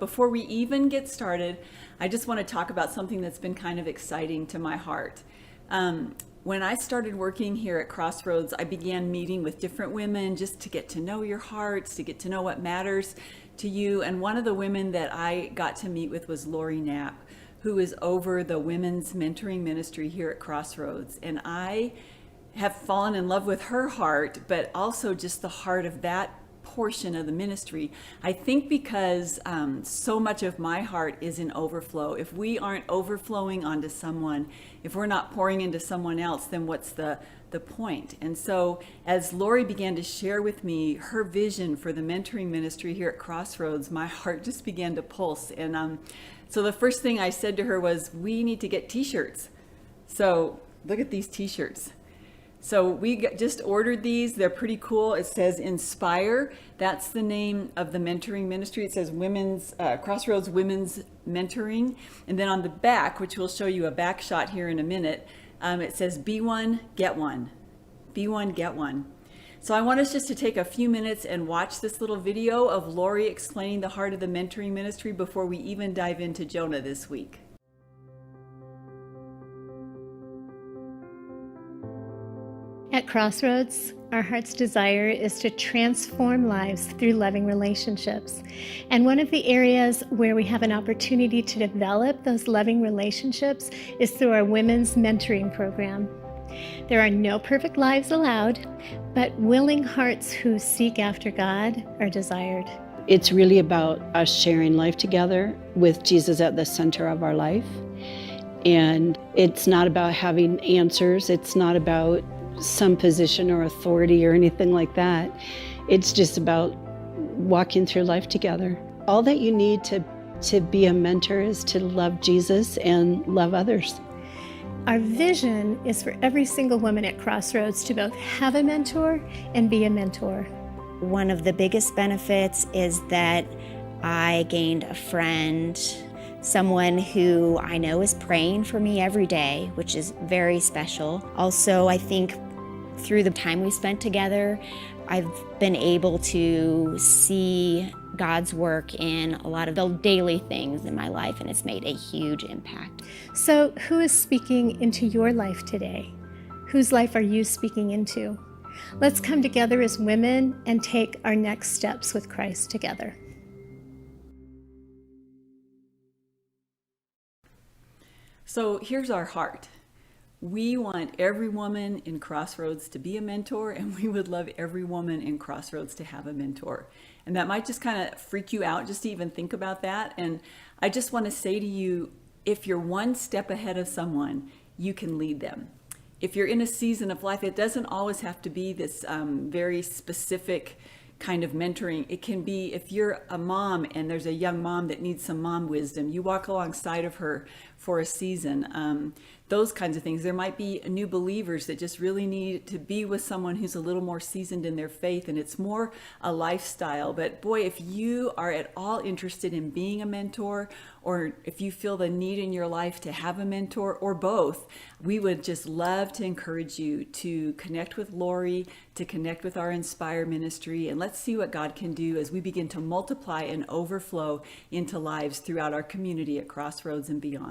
before we even get started, I just want to talk about something that's been kind of exciting to my heart. When I started working here at Crossroads, I began meeting with different women just to get to know your hearts, to get to know what matters to you. And one of the women that I got to meet with was Lori Knapp, who is over the women's mentoring ministry here at Crossroads. And I have fallen in love with her heart, but also just the heart of that portion of the ministry. I think because so much of my heart is in overflow. If we aren't overflowing onto someone, if we're not pouring into someone else, then what's the point? And so as Lori began to share with me her vision for the mentoring ministry here at Crossroads, my heart just began to pulse. And so the first thing I said to her was, we need to get t-shirts. So look at these t-shirts. So we just ordered these. They're pretty cool. It says Inspire. That's the name of the mentoring ministry. It says Crossroads Women's Mentoring. And then on the back, which we'll show you a back shot here in a minute, it says Be One, Get One. Be One, Get One. So I want us just to take a few minutes and watch this little video of Lori explaining the heart of the mentoring ministry before we even dive into Jonah this week. At Crossroads, our heart's desire is to transform lives through loving relationships. And one of the areas where we have an opportunity to develop those loving relationships is through our women's mentoring program. There are no perfect lives allowed, but willing hearts who seek after God are desired. It's really about us sharing life together with Jesus at the center of our life. And it's not about having answers. It's not about some position or authority or anything like that. It's just about walking through life together. All that you need to be a mentor is to love Jesus and love others. Our vision is for every single woman at Crossroads to both have a mentor and be a mentor. One of the biggest benefits is that I gained a friend, someone who I know is praying for me every day, which is very special. Also, I think through the time we spent together, I've been able to see God's work in a lot of the daily things in my life, and it's made a huge impact. So who is speaking into your life today? Whose life are you speaking into? Let's come together as women and take our next steps with Christ together. So here's our heart. We want every woman in Crossroads to be a mentor, and we would love every woman in Crossroads to have a mentor. And that might just kind of freak you out just to even think about that. And I just want to say to you, if you're one step ahead of someone, you can lead them. If you're in a season of life, it doesn't always have to be this very specific kind of mentoring. It can be if you're a mom and there's a young mom that needs some mom wisdom, you walk alongside of her for a season. Those kinds of things. There might be new believers that just really need to be with someone who's a little more seasoned in their faith, and it's more a lifestyle. But boy, if you are at all interested in being a mentor, or if you feel the need in your life to have a mentor, or both, we would just love to encourage you to connect with Lori, to connect with our Inspire ministry, and let's see what God can do as we begin to multiply and overflow into lives throughout our community at Crossroads and beyond.